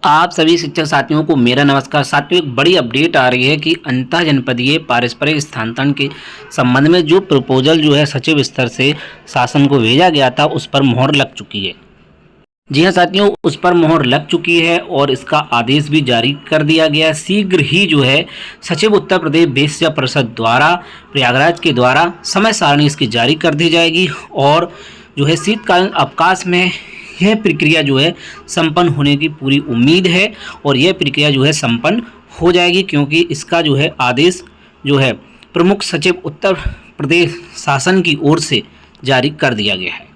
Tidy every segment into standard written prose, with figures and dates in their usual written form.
आप सभी शिक्षक साथियों को मेरा नमस्कार। साथियों, एक बड़ी अपडेट आ रही है कि अंतः जनपदीय पारस्परिक स्थानांतरण के संबंध में जो प्रपोजल जो है सचिव स्तर से शासन को भेजा गया था उस पर मोहर लग चुकी है। जी हाँ साथियों, उस पर मोहर लग चुकी है और इसका आदेश भी जारी कर दिया गया है। शीघ्र ही जो है सचिव उत्तर प्रदेश वेश्या परिषद द्वारा प्रयागराज के द्वारा समय सारणी इसकी जारी कर दी जाएगी और जो है शीतकालीन अवकाश में यह प्रक्रिया जो है संपन्न होने की पूरी उम्मीद है और यह प्रक्रिया जो है संपन्न हो जाएगी, क्योंकि इसका जो है आदेश जो है प्रमुख सचिव उत्तर प्रदेश शासन की ओर से जारी कर दिया गया है।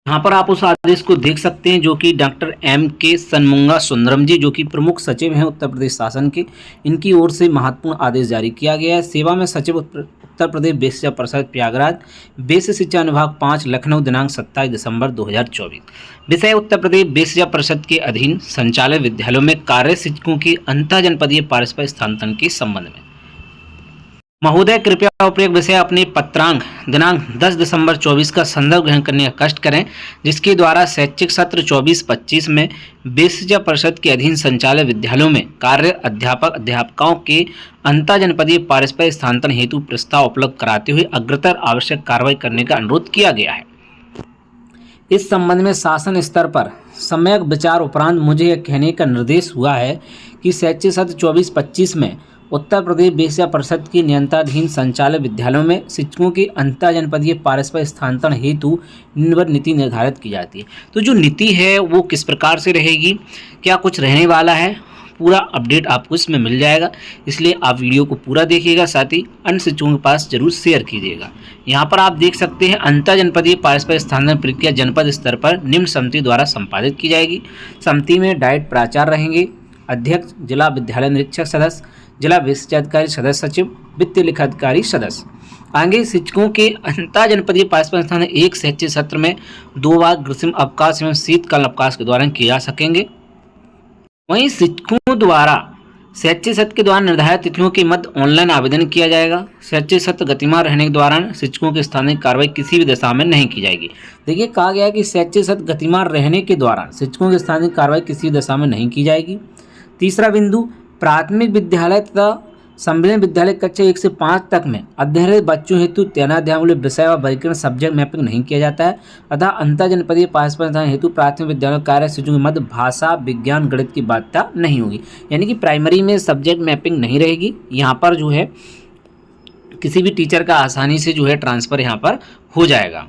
यहाँ पर आप उस आदेश को देख सकते हैं जो कि डॉक्टर M.K. षणमुगा सुंदरम जी, जो कि प्रमुख सचिव हैं उत्तर प्रदेश शासन के, इनकी ओर से महत्वपूर्ण आदेश जारी किया गया है। सेवा में सचिव उत्तर प्रदेश वेश्या परिषद प्रयागराज, वेश्य शिक्षा अनुभाग 5 लखनऊ, दिनांक 27 दिसंबर 2024। विषय उत्तर प्रदेश वेश्या परिषद के अधीन संचालित विद्यालयों में कार्य शिक्षकों की अंतः जनपदीय पारस्परिक स्थानांतरण के संबंध में। महोदय, कृपया उपयुक्त विषय अपने पत्रांक दिनांक 10 दिसंबर 24 का संदर्भ ग्रहण करने का कष्ट करें, जिसके द्वारा शैक्षिक सत्र 24-25 में वेश्या परिषद के अधीन संचालित विद्यालयों में कार्य अध्यापक अध्यापकों के अंतः जनपदीय पारस्परिक स्थानांतरण हेतु प्रस्ताव उपलब्ध कराते हुए अग्रतर आवश्यक कार्रवाई करने का अनुरोध किया गया है। इस संबंध में शासन स्तर पर सम्यक विचार उपरांत मुझे यह कहने का निर्देश हुआ है कि शैक्षिक सत्र 24-25 में उत्तर प्रदेश वेश्या परिषद की नियंत्रणाधीन संचालित विद्यालयों में शिक्षकों की अंतः जनपदीय पारस्परिक स्थानांतरण हेतु निम्नवत नीति निर्धारित की जाती है। तो जो नीति है वो किस प्रकार से रहेगी, क्या कुछ रहने वाला है, पूरा अपडेट आपको इसमें मिल जाएगा, इसलिए आप वीडियो को पूरा देखिएगा, साथ ही अन्य शिक्षकों के पास जरूर शेयर कीजिएगा। यहाँ पर आप देख सकते हैं अंतः जनपदीय पारस्परिक स्थानांतरण प्रक्रिया जनपद स्तर पर निम्न समिति द्वारा संपादित की जाएगी। समिति में डाइट प्राचार्य रहेंगे, अध्यक्ष, जिला विद्यालय निरीक्षक सदस्य, जिला विशिष्टाधिकारी सदस्य सचिव, वित्तीय लेखाधिकारी सदस्य। आगे शिक्षकों के अंतः जनपदीय पारस्परिक स्थानांतरण एक शैक्षिक सत्र में 2 बार ग्रीष्म अवकाश एवं शीतकालीन अवकाश के दौरान किए जा सकेंगे। वहीं शिक्षकों द्वारा शैक्षिक सत्र के दौरान निर्धारित तिथियों के मध्य ऑनलाइन आवेदन किया जाएगा। शैक्षिक सत्र गतिमान रहने के दौरान शिक्षकों की स्थानीय कार्रवाई किसी भी दशा में नहीं की जाएगी। देखिए, कहा गया है कि शैक्षिक सत्र गतिमान रहने के दौरान शिक्षकों की स्थानीय कार्रवाई किसी भी दशा में नहीं की जाएगी। तीसरा बिंदु, प्राथमिक विद्यालय तथा संविलियन विद्यालय कक्षा 1 से 5 तक में अध्ययनरत बच्चों हेतु तैनात अध्यापकों विषय व वर्गीकरण सब्जेक्ट मैपिंग नहीं किया जाता है। अतः अंतः जनपदीय पारस्परिक स्थानांतरण हेतु प्राथमिक विद्यालय कार्य शिक्षकों के मध्य भाषा, विज्ञान, गणित की बाध्यता नहीं होगी, यानी कि प्राइमरी में सब्जेक्ट मैपिंग नहीं रहेगी। यहाँ पर जो है किसी भी टीचर का आसानी से जो है ट्रांसफर यहाँ पर हो जाएगा।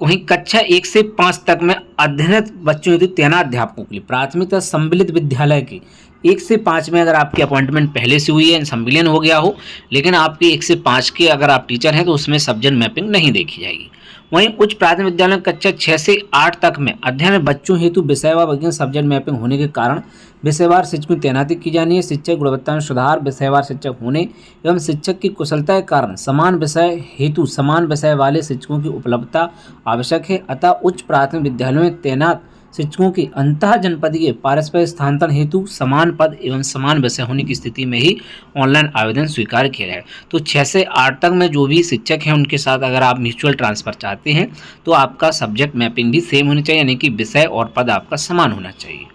वहीं कक्षा 1 से 5 तक में अध्ययनरत बच्चों हेतु तैनात अध्यापकों के लिए प्राथमिक तथा सम्मिलित विद्यालय की 1 से 5 में अगर आपकी अपॉइंटमेंट पहले से हुई है, संविलियन हो गया हो, लेकिन आपके 1 से 5 के अगर आप टीचर हैं तो उसमें सब्जेक्ट मैपिंग नहीं देखी जाएगी। वहीं उच्च प्राथमिक विद्यालय कक्षा 6 से 8 तक में अध्ययन बच्चों हेतु विषय व वर्गीकरण सब्जेक्ट मैपिंग होने के कारण विषयवार शिक्षकों की तैनाती की जानी है। शिक्षक गुणवत्ता में सुधार, विषयवार शिक्षक होने एवं शिक्षक की कुशलता के कारण समान विषय हेतु समान विषय वाले शिक्षकों की उपलब्धता आवश्यक है। अतः उच्च प्राथमिक विद्यालयों में तैनात शिक्षकों की अंतः जनपदीय पारस्परिक स्थानांतरण हेतु समान पद एवं समान विषय होने की स्थिति में ही ऑनलाइन आवेदन स्वीकार किया जाए। तो 6 से 8 तक में जो भी शिक्षक हैं उनके साथ अगर आप म्यूचुअल ट्रांसफर चाहते हैं तो आपका सब्जेक्ट मैपिंग भी सेम होनी चाहिए, यानी कि विषय और पद आपका समान होना चाहिए।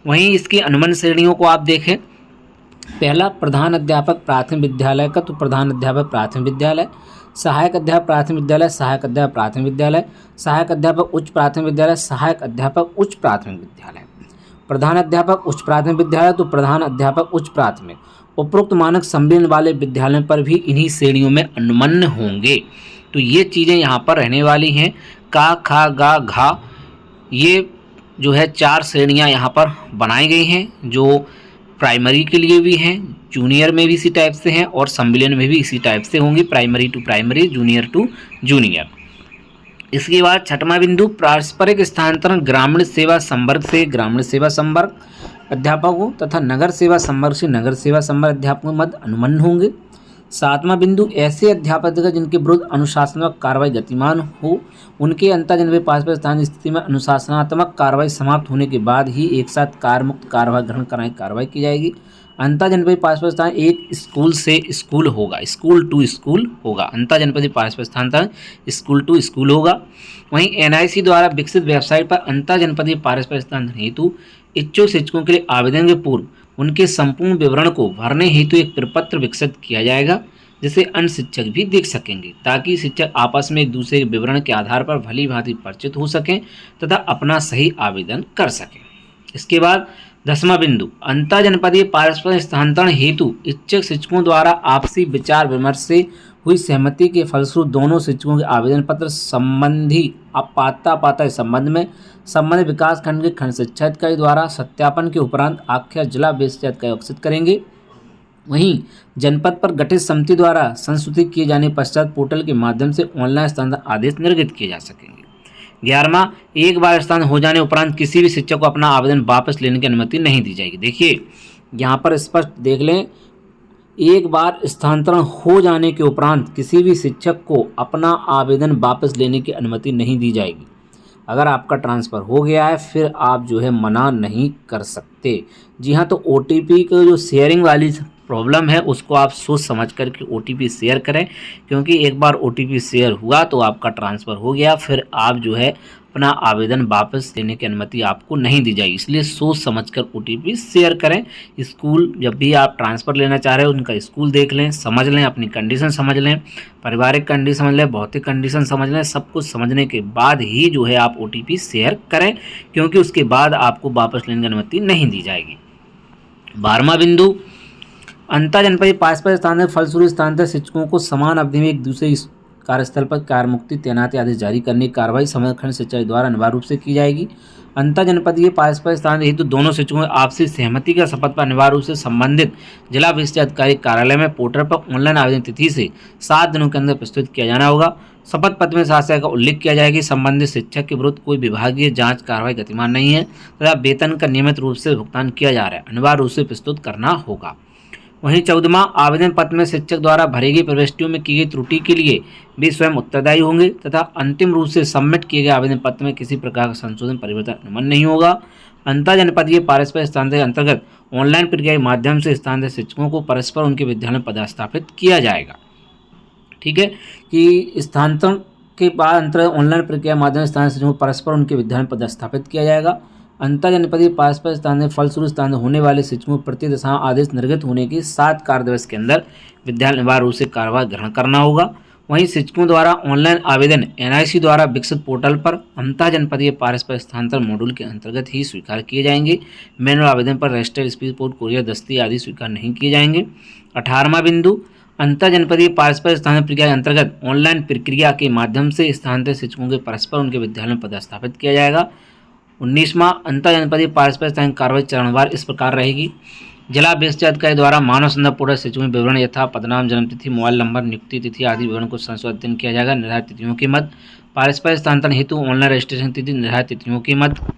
वहीं इसकी अनुबंध श्रेणियों को आप देखें, पहला प्रधान अध्यापक प्राथमिक विद्यालय का तो प्रधान अध्यापक प्राथमिक विद्यालय, सहायक अध्यापक प्राथमिक विद्यालय, सहायक अध्यापक प्राथमिक विद्यालय, सहायक अध्यापक उच्च प्राथमिक विद्यालय, सहायक अध्यापक उच्च प्राथमिक विद्यालय, प्रधान अध्यापक उच्च प्राथमिक विद्यालय तो प्रधान अध्यापक उच्च प्राथमिक। उपरोक्त मानक संविलियन वाले विद्यालयों पर भी इन्हीं श्रेणियों में अनुमन्य होंगे। तो ये चीज़ें यहाँ पर रहने वाली हैं। का, खा, गा, घा, ये जो है 4 श्रेणियाँ यहाँ पर बनाई गई हैं, जो प्राइमरी के लिए भी हैं, जूनियर में भी इसी टाइप से हैं और संविलियन में भी इसी टाइप से होंगी, primary to primary, junior to junior. इसके बाद 6वां बिंदु, पारस्परिक स्थानांतरण ग्रामीण सेवा संवर्ग से ग्रामीण सेवा संवर्ग अध्यापकों तथा नगर सेवा संवर्ग से नगर सेवा संवर्ग अध्यापकों के मध्य अनुमन्य होंगे। 7वां बिंदु, ऐसे अध्यापक जिनके विरुद्ध अनुशासनात्मक कार्रवाई गतिमान हो, उनके अंतः जनपदीय पारस्परिक स्थान स्थिति में अनुशासनात्मक कार्रवाई समाप्त होने के बाद ही एक साथ कार्य मुक्त कार्यभार ग्रहण कराने की कार्रवाई की जाएगी। अंतर जनपदीय पारस्परिक स्थानांतरण एक स्कूल से स्कूल होगा, स्कूल टू स्कूल होगा, अंतर जनपदीय पारस्परिक स्थानांतरण स्कूल टू स्कूल होगा। वहीं एनआईसी द्वारा विकसित वेबसाइट पर अंतर जनपदीय पारस्परिक स्थानांतरण हेतु इच्छुक शिक्षकों के लिए आवेदन के पूर्व उनके संपूर्ण विवरण को भरने हेतु एक प्रपत्र विकसित किया जाएगा, जिसे अन्य शिक्षक भी देख सकेंगे, ताकि शिक्षक आपस में एक दूसरे के विवरण के आधार पर भली भांति परिचित हो सकें तथा अपना सही आवेदन कर सकें। इसके बाद 10वां बिंदु, अंतर जनपदीय पारस्परिक स्थानांतरण हेतु इच्छुक शिक्षकों द्वारा आपसी विचार विमर्श से हुई सहमति के फलस्वरूप दोनों शिक्षकों के आवेदन पत्र संबंधी अपाता के संबंध में संबंधित विकास खंड के खंड शिक्षा अधिकारी द्वारा सत्यापन के उपरांत आख्या जिला शिक्षा अधिकारी विकसित करेंगे। वहीं जनपद पर गठित समिति द्वारा संशोधित किए जाने पश्चात पोर्टल के माध्यम से ऑनलाइन स्थानांतरण आदेश निर्गत किए जा सकेंगे। 11वां, एक बार स्थानांतरण हो जाने उपरांत किसी भी शिक्षक को अपना आवेदन वापस लेने की अनुमति नहीं दी जाएगी। देखिए यहाँ पर स्पष्ट देख लें, एक बार स्थानांतरण हो जाने के उपरांत किसी भी शिक्षक को अपना आवेदन वापस लेने की अनुमति नहीं दी जाएगी। अगर आपका ट्रांसफ़र हो गया है फिर आप जो है मना नहीं कर सकते। जी हाँ, तो ओटीपी का जो शेयरिंग वाली प्रॉब्लम है उसको आप सोच समझ कर के ओटीपी शेयर करें, क्योंकि एक बार ओटीपी शेयर हुआ तो आपका ट्रांसफ़र हो गया, फिर आप जो है अपना आवेदन वापस लेने की अनुमति आपको नहीं दी जाएगी। इसलिए सोच समझकर ओटीपी शेयर करें। स्कूल जब भी आप ट्रांसफ़र लेना चाह रहे हो उनका स्कूल देख लें, समझ लें, अपनी कंडीशन समझ लें, पारिवारिक कंडीशन समझ लें, भौतिक कंडीशन समझ लें। सब कुछ समझने के बाद ही जो है आप ओटीपी शेयर करें, क्योंकि उसके बाद आपको वापस लेने की अनुमति नहीं दी जाएगी। 12वां बिंदु, अंतर जनपदीय पारस्परिक स्थानांतरण फलस्वरूप स्थानांतरित शिक्षकों को समान अवधि में एक दूसरे कार्यस्थल पर कार्यमुक्ति तैनाती आदेश जारी करने की कार्रवाई संबंधित खंड शिक्षा द्वारा अनिवार्य रूप से की जाएगी। अंतर जनपदीय पारस्परिक स्थानांतरण हेतु दोनों शिक्षकों की आपसी सहमति का शपथ पर अनिवार्य रूप से संबंधित जिला विशिष्ट अधिकारी कार्यालय में पोर्टल पर ऑनलाइन आवेदन तिथि से 7 दिनों के अंदर प्रस्तुत किया जाना होगा। शपथ पत्र में साफ का उल्लेख किया जाएगा कि संबंधित शिक्षक के विरुद्ध कोई विभागीय जांच कार्रवाई गतिमान नहीं है तथा वेतन का नियमित रूप से भुगतान किया जा रहा है, अनिवार्य रूप से प्रस्तुत करना होगा। वहीं 14वां, आवेदन पत्र में शिक्षक द्वारा भरी गई प्रविष्टियों में की गई त्रुटि के लिए भी स्वयं उत्तरदायी होंगे तथा अंतिम रूप से सबमिट किए गए आवेदन पत्र में किसी प्रकार का संशोधन परिवर्तन अनुमन नहीं होगा। अंतर जनपदीय पारस्परिक स्थानांतरण अंतर्गत ऑनलाइन प्रक्रिया के माध्यम से स्थानांतरित शिक्षकों को परस्पर उनके विद्यालय में पदस्थापित किया जाएगा। ठीक है, कि स्थानांतरण के बाद अंतर्गत ऑनलाइन प्रक्रिया के माध्यम से स्थानांतरित शिक्षकों को परस्पर उनके विद्यालय में पदस्थापित किया जाएगा। अंतर जनपदीय पारस्परिक स्थानांतरण फलस्वरूप स्थानांतरण होने वाले शिक्षकों को प्रति दशा आदेश निर्गत होने के 7 कार्य दिवस के अंदर विद्यालय अनिवार्य रूप से कार्रवाई ग्रहण करना होगा। वहीं शिक्षकों द्वारा ऑनलाइन आवेदन एनआईसी द्वारा विकसित पोर्टल पर अंतर जनपदीय पारस्परिक स्थानांतरण मॉड्यूल के अंतर्गत ही स्वीकार किए जाएंगे। मैनुअल आवेदन पर रजिस्टर, स्पीड पोस्ट, कुरियर, दस्ती आदि स्वीकार नहीं किए जाएंगे। 18वां बिंदु, अंतर जनपदीय पारस्परिक स्थानांतरण प्रक्रिया के अंतर्गत ऑनलाइन प्रक्रिया के माध्यम से स्थानांतरित शिक्षकों के परस्पर उनके विद्यालय में पदस्थापित किया जाएगा। 19वां, अंतर जनपदीय पारस्परिक स्थानांतरण कार्रवाई चरणवार इस प्रकार रहेगी। जिला विशिष्ट अधिकारी द्वारा मानव संदर्भ पोर्टल शिक्षकों के विवरण यथा पदनाम, जन्म तिथि, मोबाइल नंबर, नियुक्ति तिथि आदि विवरण को संशोधन किया जाएगा। निर्धारित तिथियों के मध्य पारस्परिक स्थानांतरण हेतु ऑनलाइन रजिस्ट्रेशन तिथि निर्धारित तिथियों के मध्य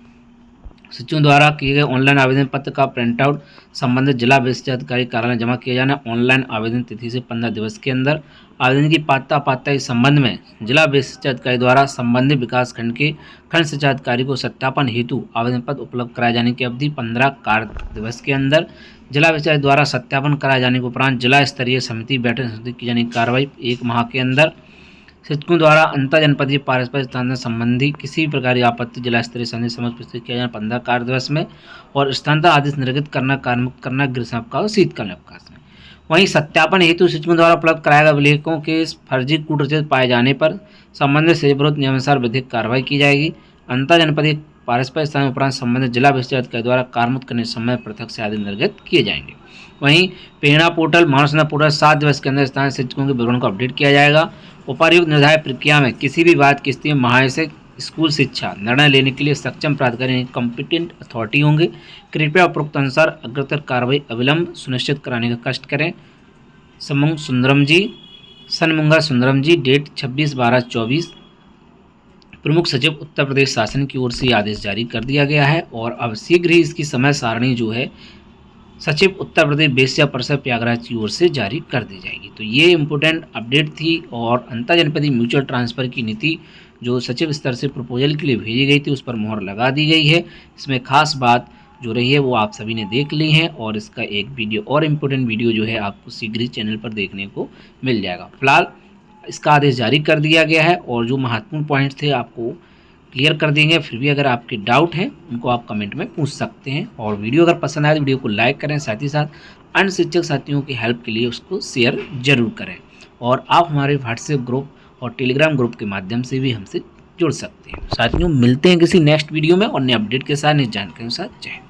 शिक्षकों द्वारा किए गए ऑनलाइन आवेदन पत्र का प्रिंट आउट संबंधित जिला विशिष्ट अधिकारी कार्यालय में जमा किया जाना। ऑनलाइन आवेदन तिथि से 15 दिवस के अंदर आवेदन की पात्रता के संबंध में जिला विशिष्ट अधिकारी द्वारा संबंधित विकास खंड के खंड शिक्षा अधिकारी को सत्यापन हेतु आवेदन पत्र उपलब्ध कराए जाने की अवधि 15 कार्य दिवस के अंदर जिला विशिष्ट अधिकारी द्वारा सत्यापन कराए जाने के उपरांत जिला स्तरीय समिति बैठक की जाने की कार्रवाई 1 माह के अंदर। शिक्षकों द्वारा अंतर जनपदीय पारस्परिक स्थानांतरण संबंधी किसी भी प्रकार की आपत्ति जिला स्तरीय समिति समक्ष प्रस्तुत किया जाना 15 कार्य दिवस में और स्थानांतरण आदेश निर्गत करना, कार्यमुक्त करना ग्रीष्म अवकाश और शीतकालीन अवकाश में। वहीं सत्यापन हेतु शिक्षकों द्वारा उपलब्ध कराए गए अभिलेखों के फर्जी कूट रचित पाए जाने पर संबंधित से विरुद्ध नियमानुसार विधिक कार्रवाई की जाएगी। अंतर जनपदीय पारस्परिक स्थानांतरण उपरांत संबंधित जिला विशिष्ट अधिकारी द्वारा कार्यमुक्त करने समय पृथक से आदेश निर्गत किए जाएंगे। वहीं प्रेरणा पोर्टल, मानव संदर्भ पोर्टल 7 दिवस के अंदर स्थानीय शिक्षकों के विवरण को अपडेट किया जाएगा। उपर्युक्त निर्धारित प्रक्रिया में किसी भी बात की स्थिति में महानिदेशक स्कूल शिक्षा निर्णय लेने के लिए सक्षम प्राधिकारी कॉम्पिटेंट अथॉरिटी होंगे। कृपया उपरोक्त अनुसार अग्रतर कार्रवाई अविलंब सुनिश्चित कराने का कष्ट करें। सनमुंगा सुंदरम जी, डेट 26/12/24। प्रमुख सचिव उत्तर प्रदेश शासन की ओर से आदेश जारी कर दिया गया है और अब शीघ्र ही इसकी समय सारणी जो है सचिव उत्तर प्रदेश वेश्या परिषद प्रयागराज की ओर से जारी कर दी जाएगी। तो ये इम्पोर्टेंट अपडेट थी और अंतर जनपदीय म्यूचुअल ट्रांसफ़र की नीति जो सचिव स्तर से प्रपोजल के लिए भेजी गई थी उस पर मोहर लगा दी गई है। इसमें खास बात जो रही है वो आप सभी ने देख ली है, और इसका एक वीडियो और इम्पोर्टेंट वीडियो जो है आपको शीघ्र ही चैनल पर देखने को मिल जाएगा। फिलहाल इसका आदेश जारी कर दिया गया है और जो महत्वपूर्ण पॉइंट्स थे आपको क्लियर कर देंगे। फिर भी अगर आपके डाउट हैं उनको आप कमेंट में पूछ सकते हैं, और वीडियो अगर पसंद आए तो वीडियो को लाइक करें, साथ ही साथ अन्य शिक्षक साथियों की हेल्प के लिए उसको शेयर जरूर करें। और आप हमारे व्हाट्सएप ग्रुप और टेलीग्राम ग्रुप के माध्यम से भी हमसे जुड़ सकते हैं। साथियों मिलते हैं किसी नेक्स्ट वीडियो में और नए अपडेट के साथ, नई जानकारी के साथ। जय हिंद।